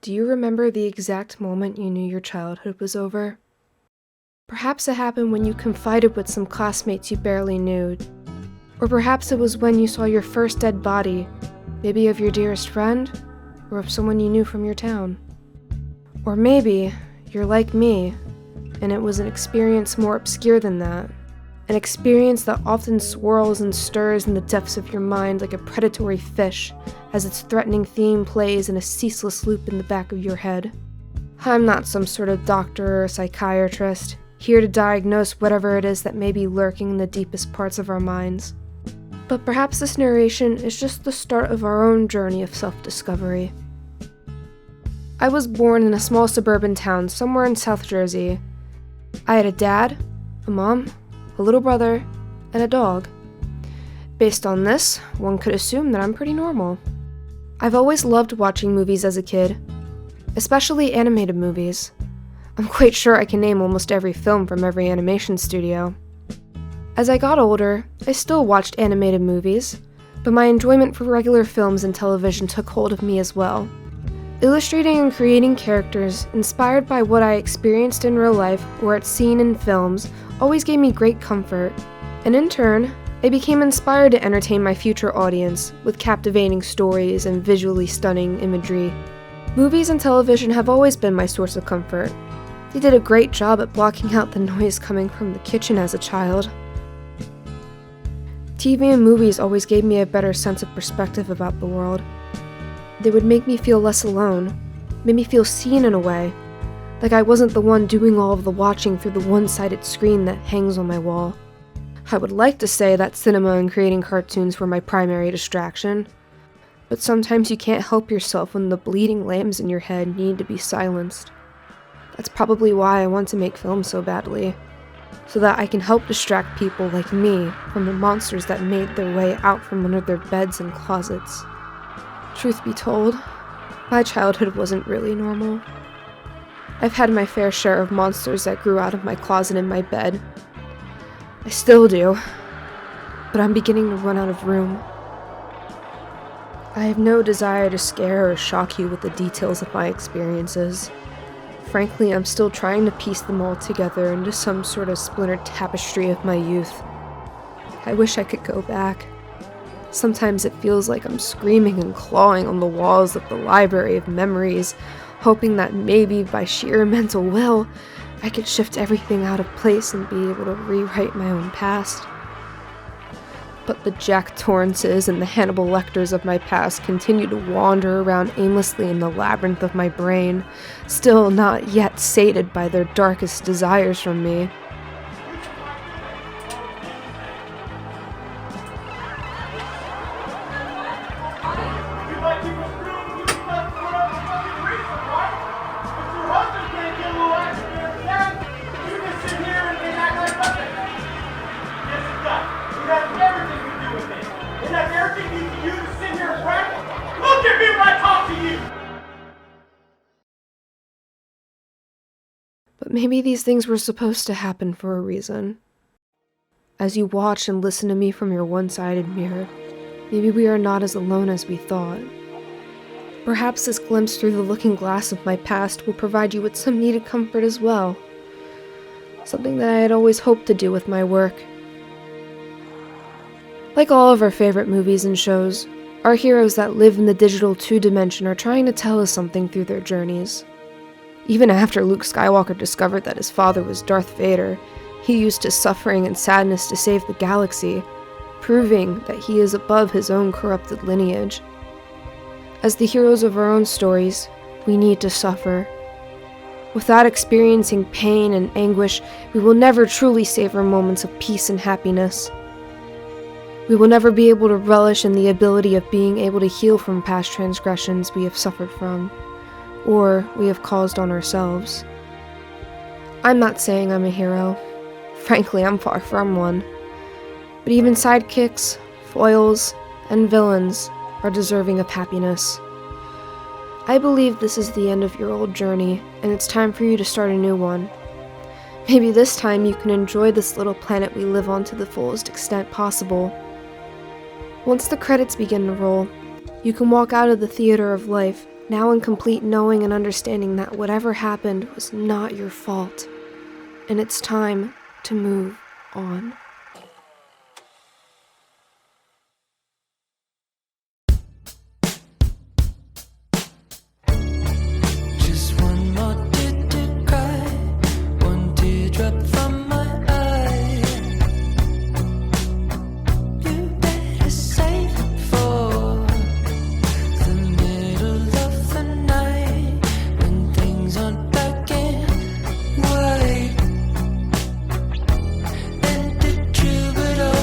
Do you remember the exact moment you knew your childhood was over? Perhaps it happened when you confided with some classmates you barely knew. Or perhaps it was when you saw your first dead body, maybe of your dearest friend, or of someone you knew from your town. Or maybe you're like me, and it was an experience more obscure than that. An experience that often swirls and stirs in the depths of your mind like a predatory fish as its threatening theme plays in a ceaseless loop in the back of your head. I'm not some sort of doctor or psychiatrist, here to diagnose whatever it is that may be lurking in the deepest parts of our minds. But perhaps this narration is just the start of our own journey of self-discovery. I was born in a small suburban town somewhere in South Jersey. I had a dad, a mom, a little brother, and a dog. Based on this, one could assume that I'm pretty normal. I've always loved watching movies as a kid, especially animated movies. I'm quite sure I can name almost every film from every animation studio. As I got older, I still watched animated movies, but my enjoyment for regular films and television took hold of me as well. Illustrating and creating characters inspired by what I experienced in real life or had seen in films always gave me great comfort, and in turn, I became inspired to entertain my future audience with captivating stories and visually stunning imagery. Movies and television have always been my source of comfort. They did a great job at blocking out the noise coming from the kitchen as a child. TV and movies always gave me a better sense of perspective about the world. They would make me feel less alone, made me feel seen in a way, like I wasn't the one doing all of the watching through the one-sided screen that hangs on my wall. I would like to say that cinema and creating cartoons were my primary distraction, but sometimes you can't help yourself when the bleeding lambs in your head need to be silenced. That's probably why I want to make films so badly, so that I can help distract people like me from the monsters that made their way out from under their beds and closets. Truth be told, my childhood wasn't really normal. I've had my fair share of monsters that grew out of my closet and my bed. I still do, but I'm beginning to run out of room. I have no desire to scare or shock you with the details of my experiences. Frankly, I'm still trying to piece them all together into some sort of splintered tapestry of my youth. I wish I could go back. Sometimes it feels like I'm screaming and clawing on the walls of the library of memories, hoping that maybe by sheer mental will, I could shift everything out of place and be able to rewrite my own past. But the Jack Torrances and the Hannibal Lecters of my past continue to wander around aimlessly in the labyrinth of my brain, still not yet sated by their darkest desires from me. But maybe these things were supposed to happen for a reason. As you watch and listen to me from your one-sided mirror, maybe we are not as alone as we thought. Perhaps this glimpse through the looking glass of my past will provide you with some needed comfort as well. Something that I had always hoped to do with my work. Like all of our favorite movies and shows, our heroes that live in the digital 2-dimension are trying to tell us something through their journeys. Even after Luke Skywalker discovered that his father was Darth Vader, he used his suffering and sadness to save the galaxy, proving that he is above his own corrupted lineage. As the heroes of our own stories, we need to suffer. Without experiencing pain and anguish, we will never truly savor moments of peace and happiness. We will never be able to relish in the ability of being able to heal from past transgressions we have suffered from, or we have caused on ourselves. I'm not saying I'm a hero. Frankly, I'm far from one. But even sidekicks, foils, and villains are deserving of happiness. I believe this is the end of your old journey, and it's time for you to start a new one. Maybe this time you can enjoy this little planet we live on to the fullest extent possible. Once the credits begin to roll, you can walk out of the theater of life now in complete knowing and understanding that whatever happened was not your fault, and it's time to move on. Just one more tear to cry, one teardrop from my eye. You better save it for the middle of the night, when things aren't black and white. And the troubadour,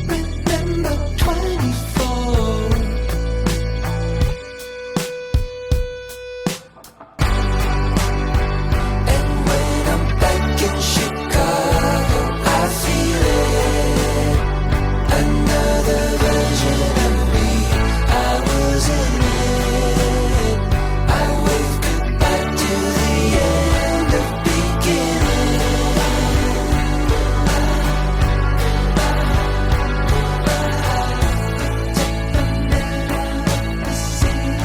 remember 24. And when I'm back in Chicago, I feel it. Another version of me, I was in it. I wave goodbye to the end of beginning. The city,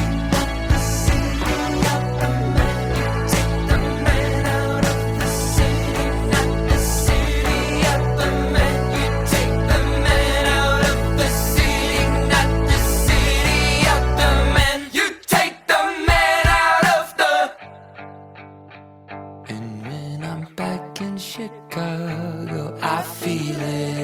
the city of the man. Take the man out of the city, not the city of the man. You take the man out of the city, not the city of the man. You take the man out of the. And when I'm back in Chicago, I feel it.